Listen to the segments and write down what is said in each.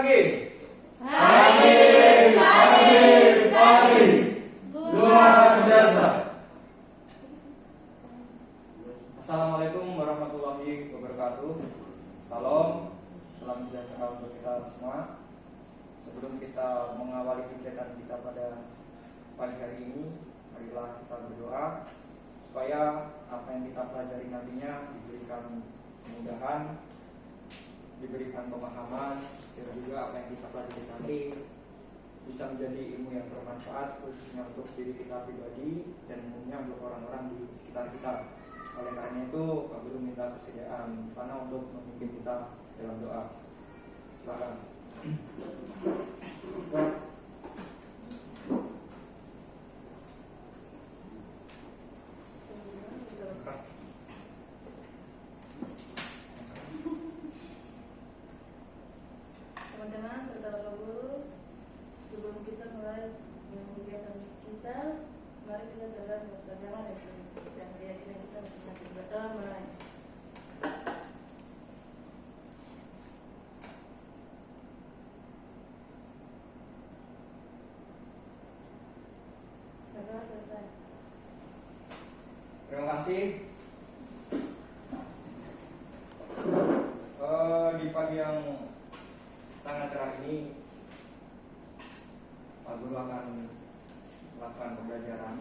lagi. Hadir, hadir, hadir. Luar biasa. Assalamualaikum warahmatullahi wabarakatuh. Salam sejahtera untuk kita semua. Sebelum kita mengawali kegiatan kita pada pagi hari ini, marilah kita berdoa supaya apa yang kita pelajari nantinya diberikan kemudahan, diberikan pemahaman, dan juga apa yang kita pelajari nanti bisa menjadi ilmu yang bermanfaat khususnya untuk diri kita pribadi dan umumnya untuk orang-orang di sekitar kita. Oleh karena itu, Pak Guru minta kesediaan Fana untuk memimpin kita dalam doa. Silakan. Teman-teman, terutama Pak Guru, sebelum kita mulai kegiatan kita, mari kita berdoa bersama dan keyakinan kita masing-masing. Berdoa mulai. Berdoa selesai. Terima kasih. Di pagi yang sangat cerah ini, Pak Guru akan melakukan pembelajaran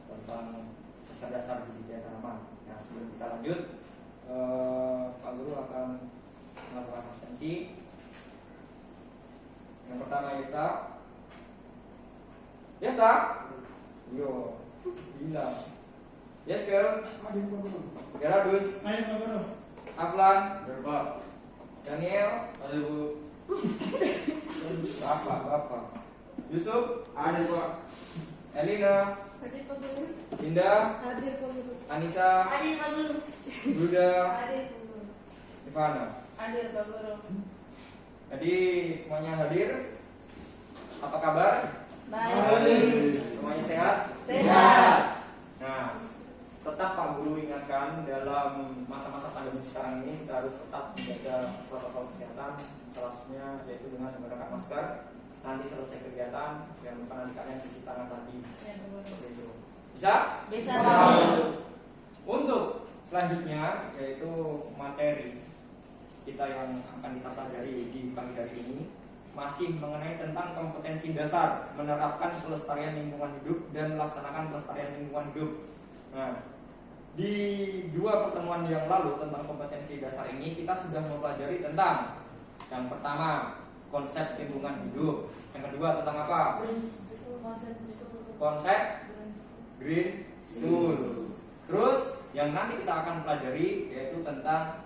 tentang dasar-dasar budidaya tanaman. Nah, sebelum kita lanjut, Pak Guru akan melakukan absensi. Yang pertama, Yefta. Yefta? Yo, gila. Yes, girl. Hadir, Pak Guru. Geradus. Hadir, Pak Guru. Aflan. Berpak. Daniel. Hadir, Bu. Bapak. Yusuf. Hadir, Pak. Elina. Hadir Pak Guru. Indah. Hadir Pak Guru. Anissa. Hadir Pak Guru. Duda. Hadir Pak Guru. Ivana. Hadir Pak Guru. Jadi semuanya hadir. Apa kabar? Baik. Semuanya sehat? Sehat. Nah, tetap Pak Guru ingatkan dalam masa-masa pandemi sekarang ini kita harus tetap menjaga protokol kesehatan, salah satunya yaitu dengan menggunakan masker. Nanti selesai kegiatan, jangan lupa nanti kalian cuci tangan lagi. Ya, Pak Guru. Seperti itu. Bisa? Bisa. Untuk selanjutnya yaitu materi kita yang akan kita pelajari di pagi hari ini masih mengenai tentang kompetensi dasar menerapkan pelestarian lingkungan hidup dan melaksanakan pelestarian lingkungan hidup. Nah, di dua pertemuan yang lalu tentang kompetensi dasar ini kita sudah mempelajari tentang yang pertama konsep lingkungan hidup, yang kedua tentang apa? Konsep green school. Terus yang nanti kita akan pelajari yaitu tentang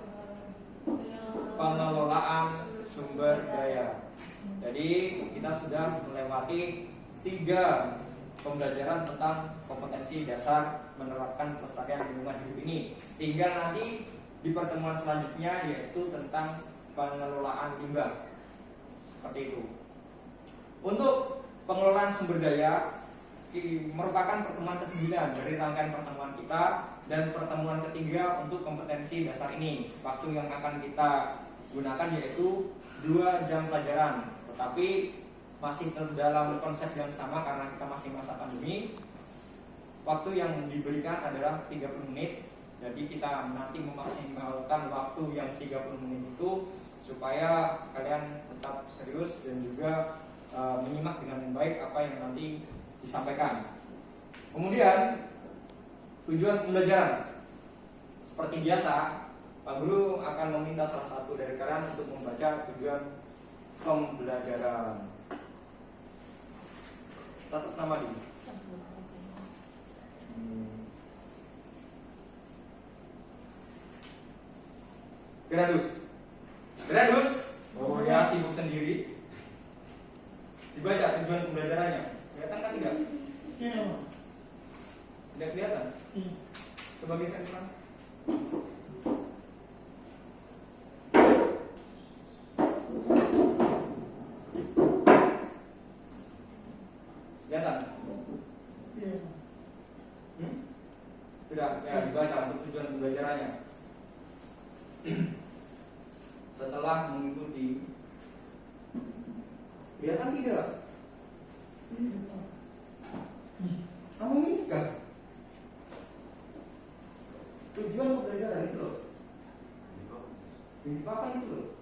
pengelolaan sumber daya. Jadi kita sudah melewati 3 pembelajaran tentang kompetensi dasar menerapkan pelestarian lingkungan hidup ini. Tinggal nanti di pertemuan selanjutnya yaitu tentang pengelolaan limbah. Seperti itu. Untuk pengelolaan sumber daya merupakan pertemuan ke-9 dari rangkaian pertemuan kita dan pertemuan ketiga untuk kompetensi dasar ini. Waktu yang akan kita gunakan yaitu 2 jam pelajaran, tetapi masih dalam konsep yang sama karena kita masih masa pandemi. Waktu yang diberikan adalah 30 menit. Jadi kita nanti memaksimalkan waktu yang 30 menit itu supaya kalian tetap serius dan juga menyimak dengan baik apa yang nanti disampaikan. Kemudian tujuan pembelajaran seperti biasa, Pak Guru akan meminta salah satu dari kalian untuk membaca tujuan pembelajaran. Catat nama dulu. Gradus. Oh ya, sibuk sendiri. Dibaca tujuan pembelajarannya. Kelihatan kan tidak? Iya, Pak. Tidak kelihatan. Coba geser ke sana. Kelihatan? Iya. Sudah, ya dibaca untuk tujuan pembelajarannya. Setelah mengikuti Kelihatan tidak? Kamu miss kan? Tujuan pembelajaran itu loh. Ini apa itu loh?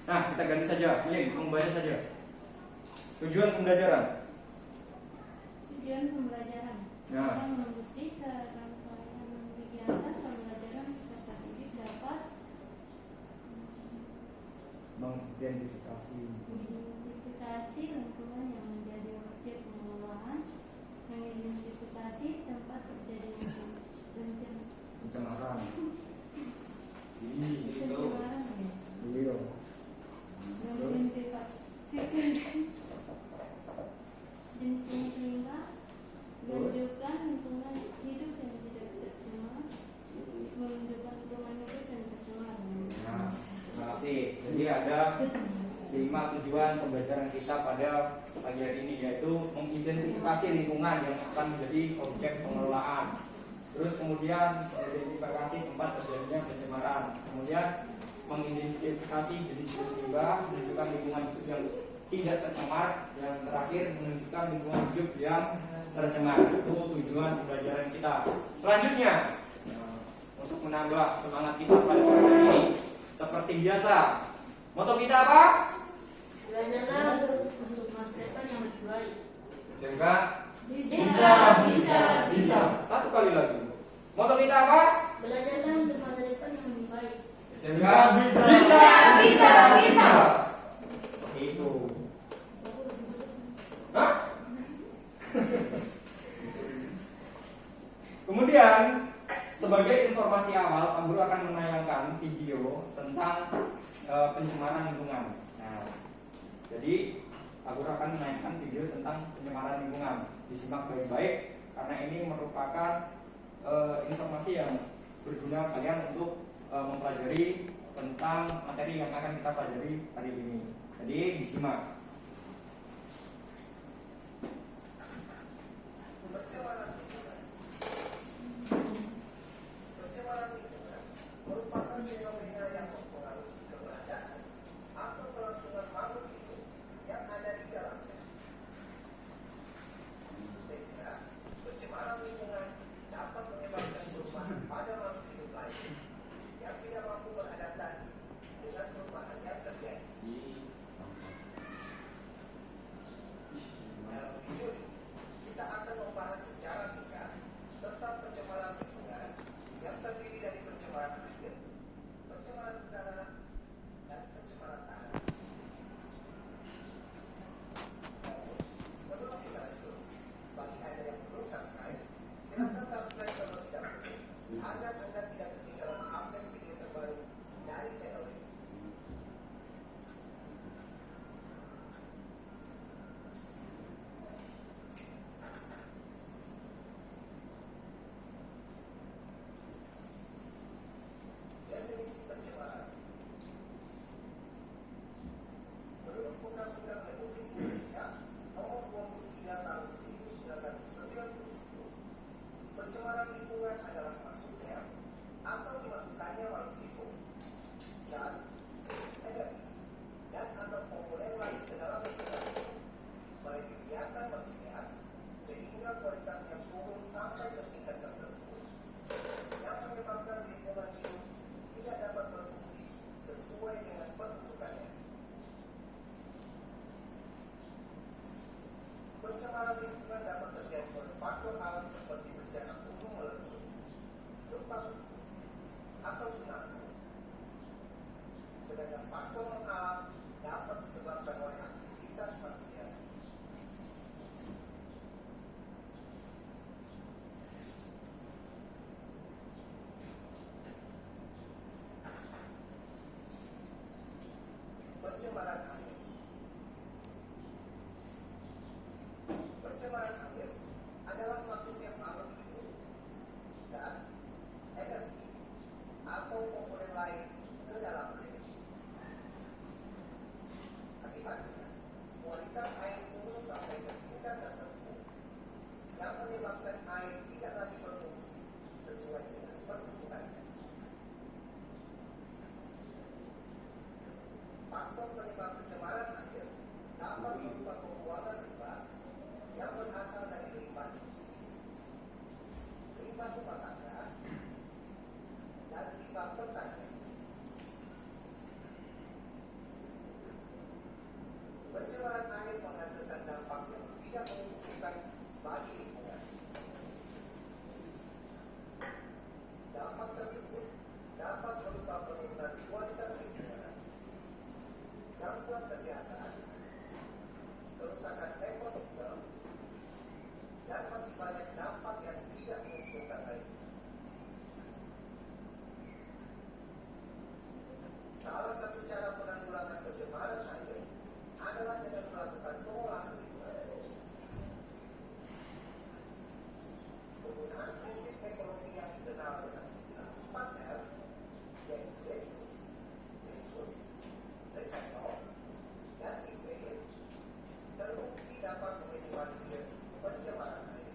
Nah, kita ganti saja. Ini kamu baca saja. Tujuan pembelajaran. Tujuan pembelajaran. Nah. Kita mengikuti serangkaian kegiatan pembelajaran peserta didik dapat Mengidentifikasi mengidentifikasi lingkungan yang menjadi objek pengelolaan, mengidentifikasi tempat terjadinya pencemaran. pencemaran, Iya. mengidentifikasi jenis limbah, menunjukkan lingkungan hidup yang tidak tercemar, menunjukkan lingkungan hidup yang tercemar. Nah, terima kasih. Jadi ada 5 tujuan pembelajaran kita pada pagi hari ini, yaitu mengidentifikasi lingkungan yang akan menjadi objek pengelolaan. Terus kemudian mengidentifikasi tempat terjadinya pencemaran. Kemudian mengidentifikasi jenis-jenis limbah, menunjukkan lingkungan hidup yang tidak tercemar. Yang terakhir menunjukkan lingkungan hidup yang tercemar. Itu tujuan pembelajaran kita. Selanjutnya, untuk menambah semangat kita pada hari ini, seperti biasa, moto kita apa? Belajarlah untuk masa depan yang lebih baik. SMK Bisa. Satu kali lagi. Moto kita apa? Belajarlah untuk masa depan yang lebih baik. SMK Bisa. Itu. Hah? Kemudian sebagai informasi awal, Pak Guru akan menayangkan video tentang pencemaran lingkungan. Nah, jadi Pak Guru akan menayangkan video tentang pencemaran lingkungan. Disimak baik-baik karena ini merupakan informasi yang berguna kalian untuk mempelajari tentang materi yang akan kita pelajari hari ini. Jadi disimak. Pencemaran lingkungan merupakan fenomena yang mempengaruhi keberadaan atau kelangsungan makhluk hidup yang ada di dalamnya. Sehingga pencemaran lingkungan dapat menyebabkan perubahan pada makhluk hidup lain yang tidak mampu beradaptasi dengan perubahan yang terjadi. Dalam video ini, kita akan membahas secara singkat tentang pencemaran lingkungan yang terdiri dari pencemaran air, pencemaran udara, dan pencemaran tanah. Namun, sebelum kita lanjut, bagi Anda yang belum subscribe, silakan subscribe terlebih dahulu agar Anda tidak ketinggalan update video terbaru dari channel ini. Definisi pencemaran. Menurut Undang-Undang Republik Indonesia Nomor 23 Tahun 1997, pencemaran lingkungan adalah masuknya atau dimasukkannya makhluk hidup, zat, energi, dan atau komponen lain ke dalam lingkungan hidup oleh kegiatan manusia sehingga kualitasnya turun sampai ke tingkat tertentu yang menyebabkan lingkungan hidup tidak dapat berfungsi sesuai dengan peruntukannya. Pencemaran lingkungan dapat terjadi oleh faktor alam seperti bencana gunung meletus, gempa bumi, atau tsunami. Sedangkan faktor non-alam dapat disebabkan oleh aktivitas manusia. Pencemaran air. Pencemaran air adalah masuknya makhluk hidup, zat, energi, atau komponen lain ke dalam air. Akibatnya, kualitas air turun sampai ke tingkat tertentu yang menyebabkan air tidak lagi berfungsi sesuai dengan peruntukannya. Pencemaran air menghasilkan dampak yang tidak menguntungkan bagi lingkungan. Dampak tersebut dapat berupa penurunan kualitas lingkungan, gangguan kesehatan, kerusakan ekosistem, dan masih banyak dampak yang tidak menguntungkan lainnya. Salah satu cara penanggulangan pencemaran air adalah dengan melakukan pengolahan limbah. Penggunaan prinsip ekologi yang dikenal dengan istilah 4R, yaitu reduce, recycle, dan repair, terbukti dapat meminimalisir pencemaran air.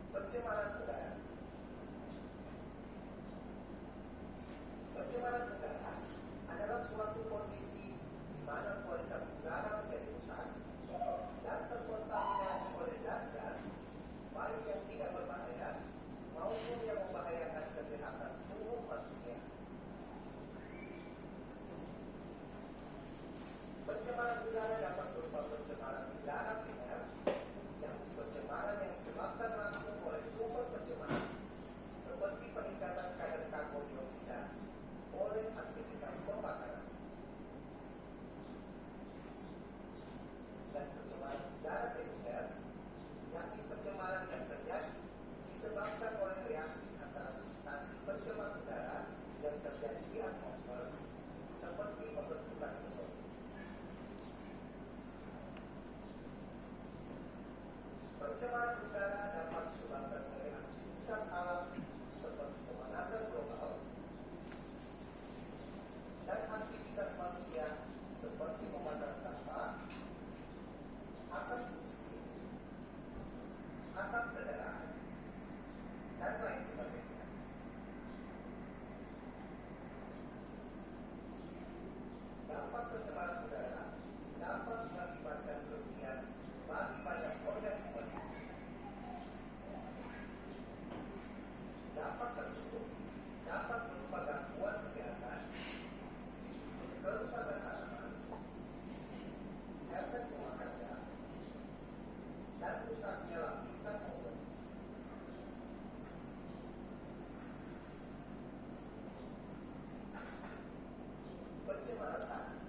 Pencemaran udara. Pencemaran udara adalah suatu kondisi di mana kualitas udara menjadi rusak dan terkontaminasi oleh zat-zat baik yang tidak berbahaya maupun yang membahayakan kesehatan tubuh manusia. Pencemaran udara dapat berupa pencemaran udara primer, yang pencemaran yang disebabkan langsung oleh sumber pencemar, seperti peningkatan kadar karbon dioksida oleh aktivitas pembakaran. Dan pencemaran udara sekunder, yakni pencemaran yang terjadi disebabkan oleh reaksi antara substansi pencemar udara yang terjadi di atmosfer, seperti pembentukan ozon. Pencemaran udara dapat disebabkan oleh aktivitas alam seperti pemanasan global dan aktivitas manusia seperti pembakaran sampah, asap industri, asap kendaraan, dan lain sebagainya. Dampak pencemaran udara dapat mengakibatkan kerugian bagi banyak organisme hidup. Dampak tersebut dapat berupa gangguan kesehatan, kerusakan tanaman, efek rumah kaca, dan rusaknya lapisan ozon. Pencemaran tanah.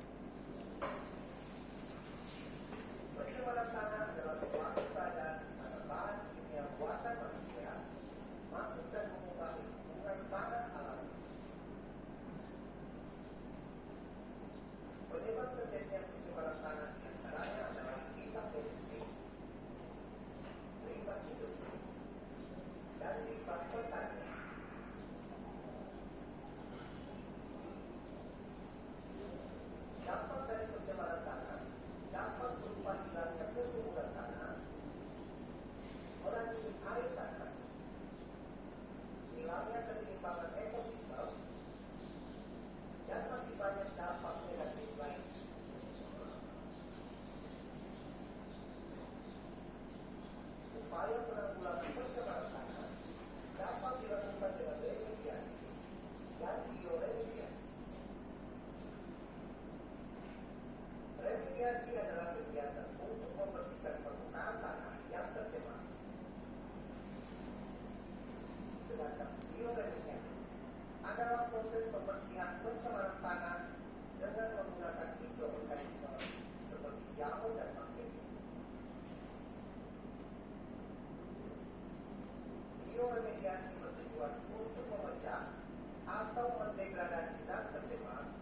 Pencemaran tanah adalah suatu keadaan di mana bahan kimia buatan manusia masuk dan mengubah lingkungan tanah alami. Penyebab terjadinya pencemaran tanah diantaranya adalah limbah domestik, limbah industri, dan limbah pertanian. Dampak dari pencemaran tanah dapat berupa hilangnya kesuburan tanah, meracuni air tanah, hilangnya keseimbangan ekosistem, dan masih banyak dampak negatif lainnya. Upaya penanggulangan pencemaran tanah dapat dilakukan dengan remediasi dan bioremediasi. Remediasi adalah kegiatan untuk membersihkan permukaan tanah yang tercemar. Sedangkan bioremediasi adalah proses pembersihan pencemaran tanah dengan menggunakan mikroorganisme seperti jamur dan bakteri. Bioremediasi bertujuan untuk memecah atau mendegradasi zat pencemar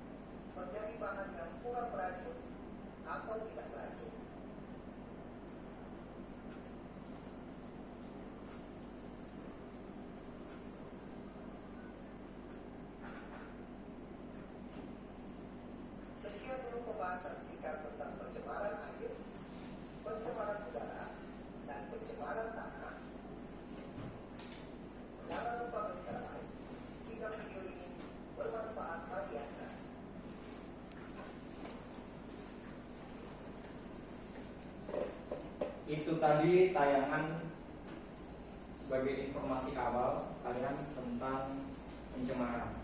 menjadi bahan yang kurang beracun atau tidak beracun. Sekian dulu pembahasan singkat tentang pencemaran air, pencemaran udara, dan pencemaran tanah. Jangan lupa berikan like jika video ini bermanfaat bagi Anda. Itu tadi tayangan sebagai informasi awal kalian tentang pencemaran.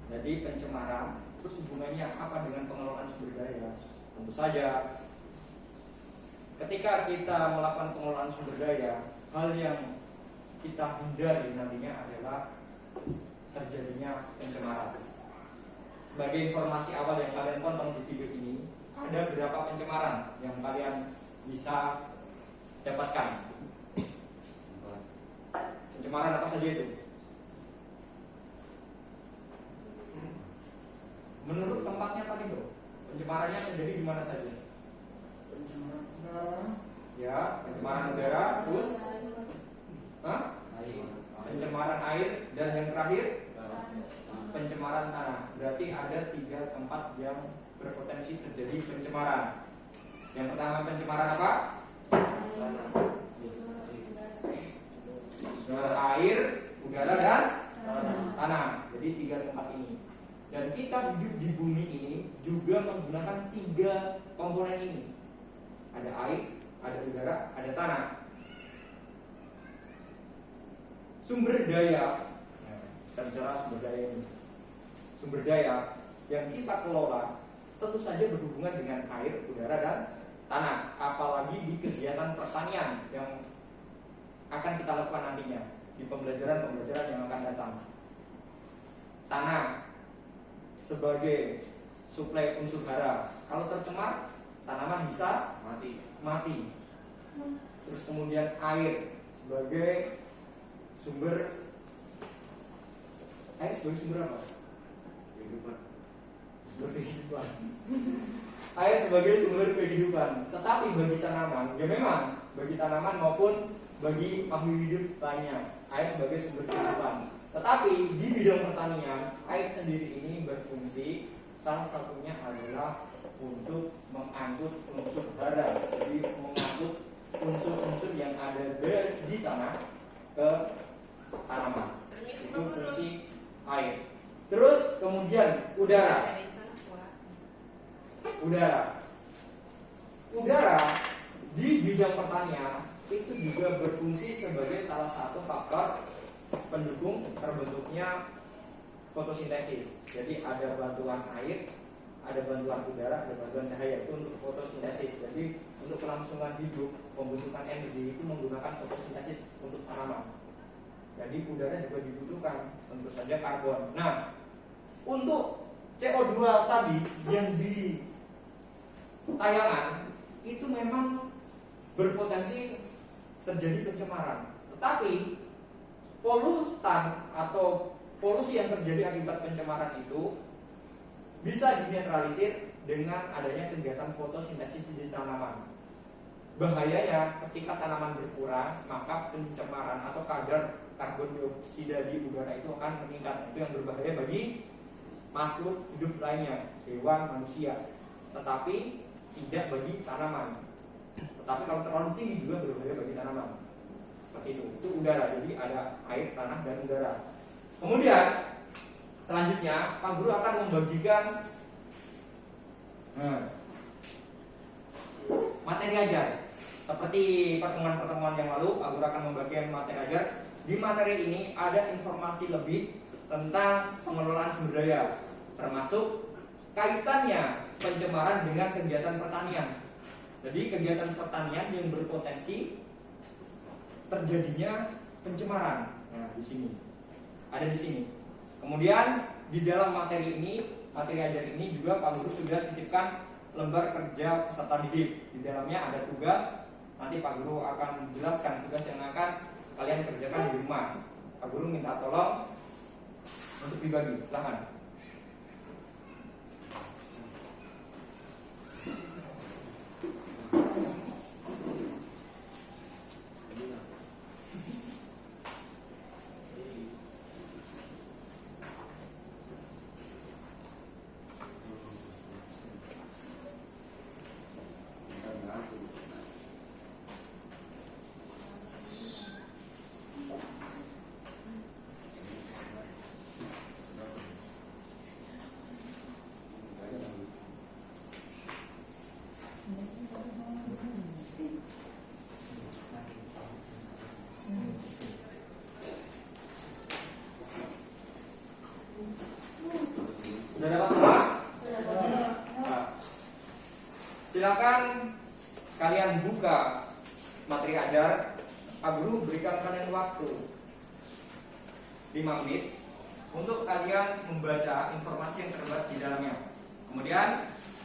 Jadi pencemaran, terus hubungannya apa dengan pengelolaan sumber daya? Tentu saja, ketika kita melakukan pengelolaan sumber daya, hal yang kita hindari nantinya adalah terjadinya pencemaran. Sebagai informasi awal yang kalian tonton di video ini, ada beberapa pencemaran yang kalian bisa dapatkan. Pencemaran apa saja itu? Menurut tempatnya tadi bro, pencemarannya terjadi di mana saja? Pencemaran udara. Ya, pencemaran udara, terus pencemaran air, dan yang terakhir pencemaran tanah. Berarti ada 3 tempat yang berpotensi terjadi pencemaran. Yang pertama pencemaran apa? Air, udara, dan tanah. Jadi 3 tempat ini. Dan kita hidup di bumi ini juga menggunakan 3 komponen ini. Ada air, ada udara, ada tanah. Sumber daya, kita bicara sumber daya ini. Sumber daya yang kita kelola tentu saja berhubungan dengan air, udara, dan tanah. Apalagi di kegiatan pertanian yang akan kita lakukan nantinya di pembelajaran-pembelajaran yang akan datang. Tanah sebagai suplai unsur hara. Kalau tercemar, tanaman bisa mati. Terus kemudian air sebagai sumber apa? Sumber kehidupan. Air sebagai sumber kehidupan. Tetapi bagi tanaman, ya memang bagi tanaman maupun bagi makhluk hidup lainnya, air sebagai sumber kehidupan. Tetapi di bidang pertanian, air sendiri ini berfungsi salah satunya adalah untuk mengangkut unsur hara. Jadi mengangkut unsur-unsur yang ada di tanah ke tanaman. Itu fungsi air. Terus kemudian udara. Udara di bidang pertanian itu juga berfungsi sebagai salah satu faktor pendukung terbentuknya fotosintesis. Jadi ada bantuan air, ada bantuan udara, ada bantuan cahaya itu untuk fotosintesis. Jadi untuk kelangsungan hidup, pembentukan energi itu menggunakan fotosintesis untuk tanaman. Jadi udara juga dibutuhkan, tentu saja karbon. Nah, untuk CO2 tadi yang di tayangan itu memang berpotensi terjadi pencemaran. Tetapi polutan atau polusi yang terjadi akibat pencemaran itu bisa dinetralisir dengan adanya kegiatan fotosintesis di tanaman. Bahayanya ketika tanaman berkurang, maka pencemaran atau kadar karbon dioksida di udara itu akan meningkat. Itu yang berbahaya bagi makhluk hidup lainnya, hewan, manusia. Tetapi tidak bagi tanaman. Tetapi kalau terlalu tinggi juga berbahaya bagi tanaman. Seperti itu udara. Jadi ada air, tanah, dan udara. Kemudian selanjutnya Pak Guru akan membagikan materi ajar. Seperti pertemuan-pertemuan yang lalu, Pak Guru akan membagikan materi ajar. Di materi ini ada informasi lebih tentang pengelolaan sumber daya, termasuk kaitannya pencemaran dengan kegiatan pertanian. Jadi kegiatan pertanian yang berpotensi terjadinya pencemaran. Nah, di sini. Ada di sini. Kemudian di dalam materi ajar ini juga Pak Guru sudah sisipkan lembar kerja peserta didik. Di dalamnya ada tugas. Nanti Pak Guru akan menjelaskan tugas yang akan kalian kerjakan di rumah. Pak Guru minta tolong untuk dibagi. Silakan. kalian buka materi ajar, Pak Guru berikan kalian waktu 5 menit untuk kalian membaca informasi yang terdapat di dalamnya. Kemudian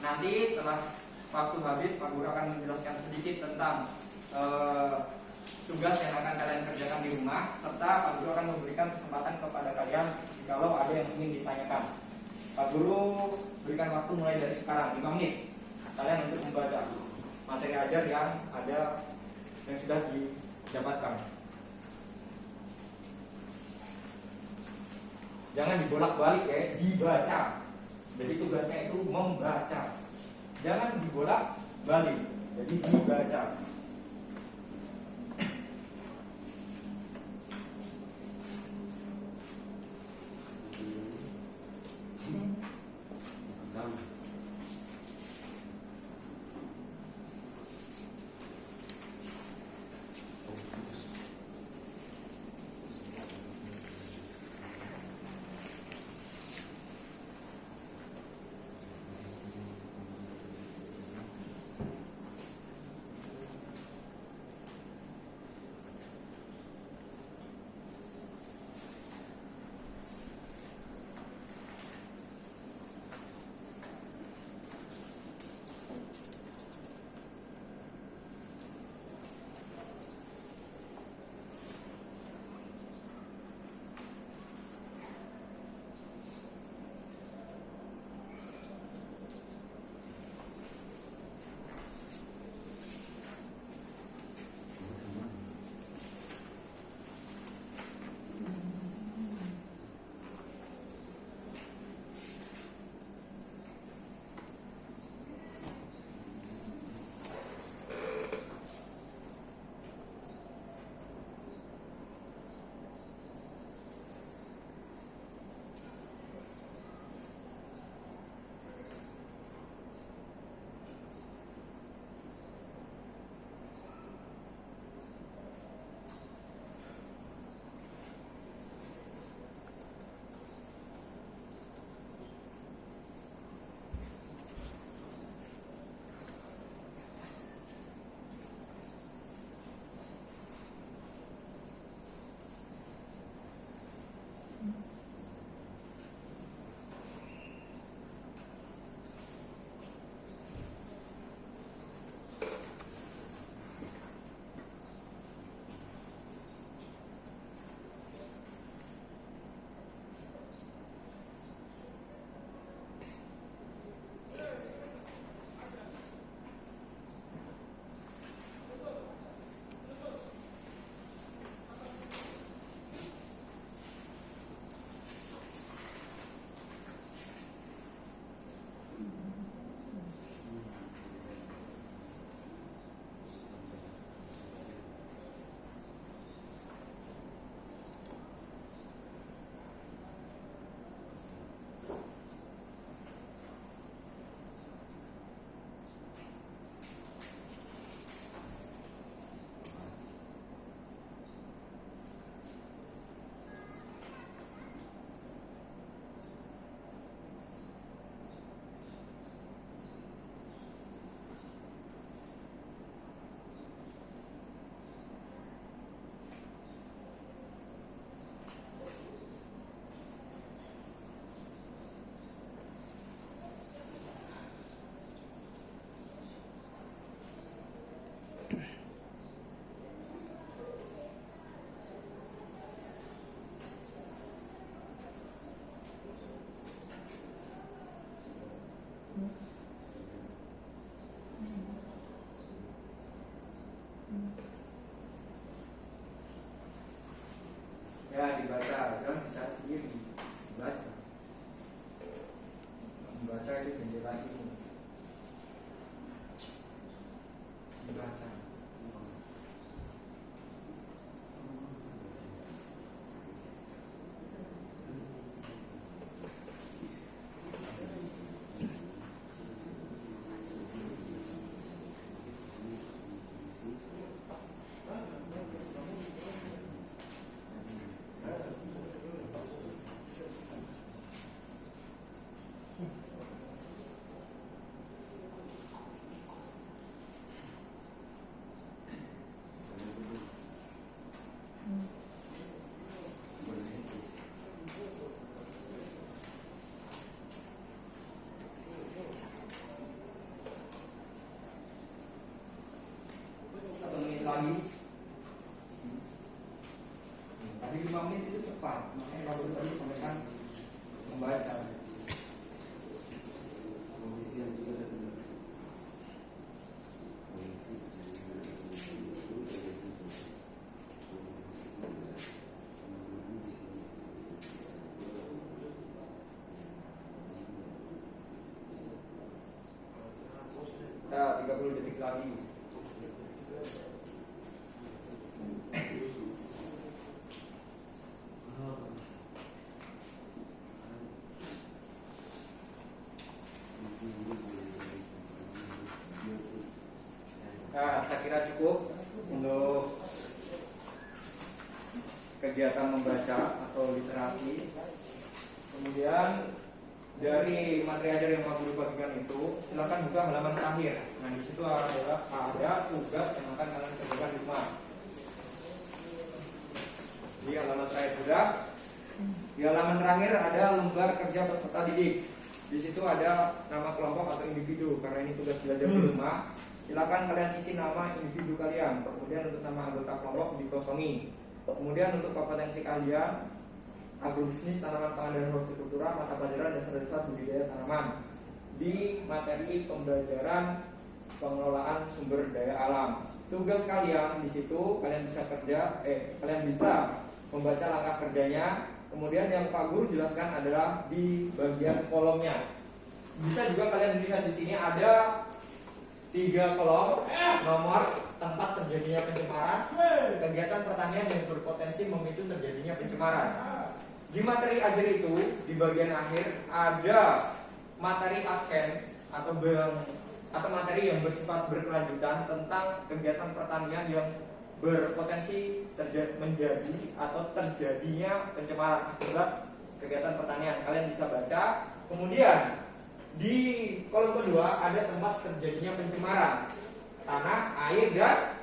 nanti setelah waktu habis, Pak Guru akan menjelaskan sedikit tentang tugas yang akan kalian kerjakan di rumah, serta Pak Guru akan memberikan kesempatan kepada kalian kalau ada yang ingin ditanyakan. Pak Guru berikan waktu mulai dari sekarang 5 menit kalian untuk membaca materi ajar yang ada yang sudah didapatkan. Jangan dibolak-balik ya, dibaca. Jadi tugasnya itu membaca. Jangan dibolak-balik. Jadi dibaca. lagi. Tadi 5 menit itu cepat, makanya Pak Guru tadi sampaikan membaca. Kita 30 detik lagi. Nah, saya kira cukup untuk kegiatan membaca atau literasi. Kemudian dari materi ajar yang Pak Guru bagikan itu, silakan buka halaman terakhir. Nah, di situ ada tugas yang akan kalian kerjakan di rumah. Di halaman terakhir sudah. Di halaman terakhir ada lembar kerja peserta didik. Di situ ada nama kelompok atau individu, karena ini tugas belajar di rumah. Silakan kalian isi nama individu kalian. Kemudian untuk nama anggota kelompok dikosongi. Kemudian untuk kompetensi kalian, agrobisnis, tanaman pangan dan hortikultura, mata pelajaran dasar-dasar budidaya tanaman. Di materi pembelajaran pengelolaan sumber daya alam. Tugas kalian di situ kalian bisa membaca langkah kerjanya. Kemudian yang Pak Guru jelaskan adalah di bagian kolomnya. Bisa juga kalian lihat di sini ada 3 kolom, nomor tempat terjadinya pencemaran, kegiatan pertanian yang berpotensi memicu terjadinya pencemaran. Di materi ajar itu di bagian akhir ada materi advent atau materi yang bersifat berkelanjutan tentang kegiatan pertanian yang berpotensi menjadi atau terjadinya pencemaran akibat kegiatan pertanian. Kalian bisa baca. Kemudian di kolom kedua ada tempat terjadinya pencemaran tanah, air, dan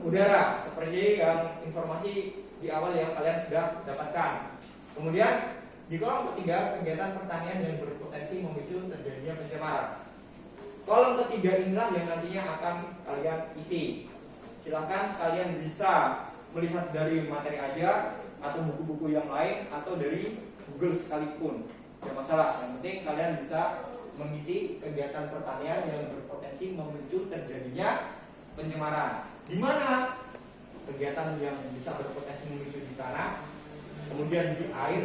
udara, seperti yang informasi di awal yang kalian sudah dapatkan. Kemudian di kolom ketiga kegiatan pertanian yang berpotensi memicu terjadinya pencemaran. Kolom ketiga inilah yang nantinya akan kalian isi. Silakan kalian bisa melihat dari materi ajar atau buku-buku yang lain atau dari Google sekalipun. Tidak masalah. Yang penting kalian bisa mengisi kegiatan pertanian yang berpotensi memicu terjadinya pencemaran. Di mana kegiatan yang bisa berpotensi memicu di tanah, kemudian di air,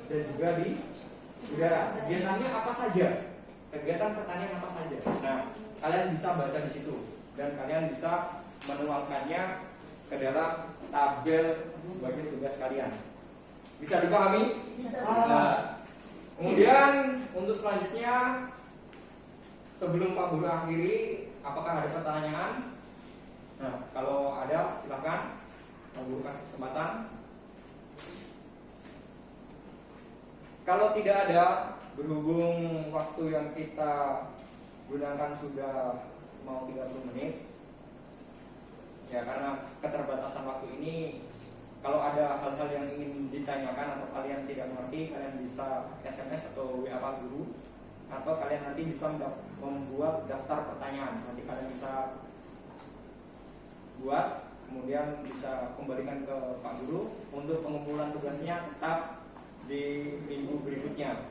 dan juga di udara. Kegiatannya apa saja? Kegiatan pertanian apa saja? Nah, kalian bisa baca di situ dan kalian bisa menuangkannya ke dalam tabel sebagai tugas kalian. Bisa dipahami? Bisa. Kemudian untuk selanjutnya, sebelum Pak Guru akhiri, apakah ada pertanyaan? Nah, kalau ada silakan Pak Guru kasih kesempatan. Kalau tidak ada, berhubung waktu yang kita gunakan sudah mau 30 menit, ya karena keterbatasan waktu ini, kalau ada hal-hal yang ingin ditanyakan atau kalian tidak mengerti, kalian bisa SMS atau WA Pak Guru, atau kalian nanti bisa membuat daftar pertanyaan. Nanti kalian bisa buat, kemudian bisa kembalikan ke Pak Guru untuk pengumpulan tugasnya tetap di minggu berikutnya.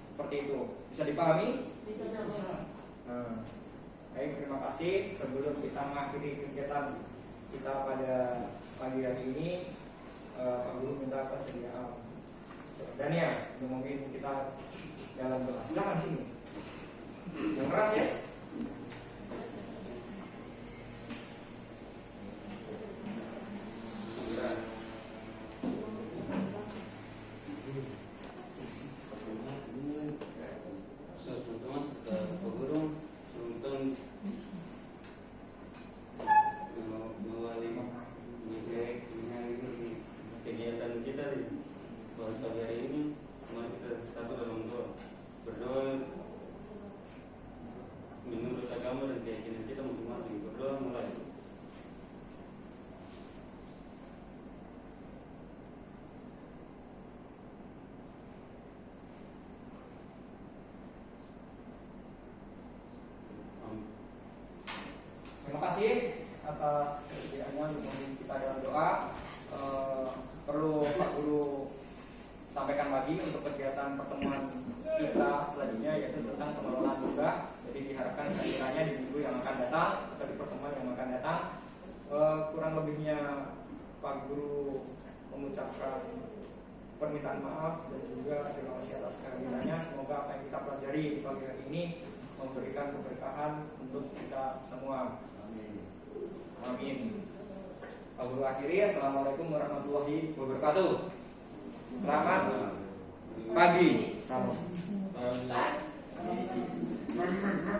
Seperti itu. Bisa dipahami? Bisa. Nah, baik, terima kasih. Sebelum kita mengakhiri kegiatan kita pada pagi hari ini, Pak Guru minta kesediaan dan ya, mungkin kita dalam doa. Silakan sini. Yang keras ya. atas kesediaannya untuk memimpin kita dalam doa. Perlu Pak Guru sampaikan lagi untuk kegiatan pertemuan kita selanjutnya, yaitu tentang pengelolaan limbah. Jadi diharapkan kehadirannya di minggu yang akan datang atau di pertemuan yang akan datang. Kurang lebihnya Pak Guru mengucapkan permintaan maaf dan juga terima kasih atas kehadirannya. Semoga apa yang kita pelajari di pagi hari ini memberikan keberkahan untuk kita semua. Amin. Pak Guru akhiri. Assalamualaikum warahmatullahi wabarakatuh. Selamat pagi. Selamat.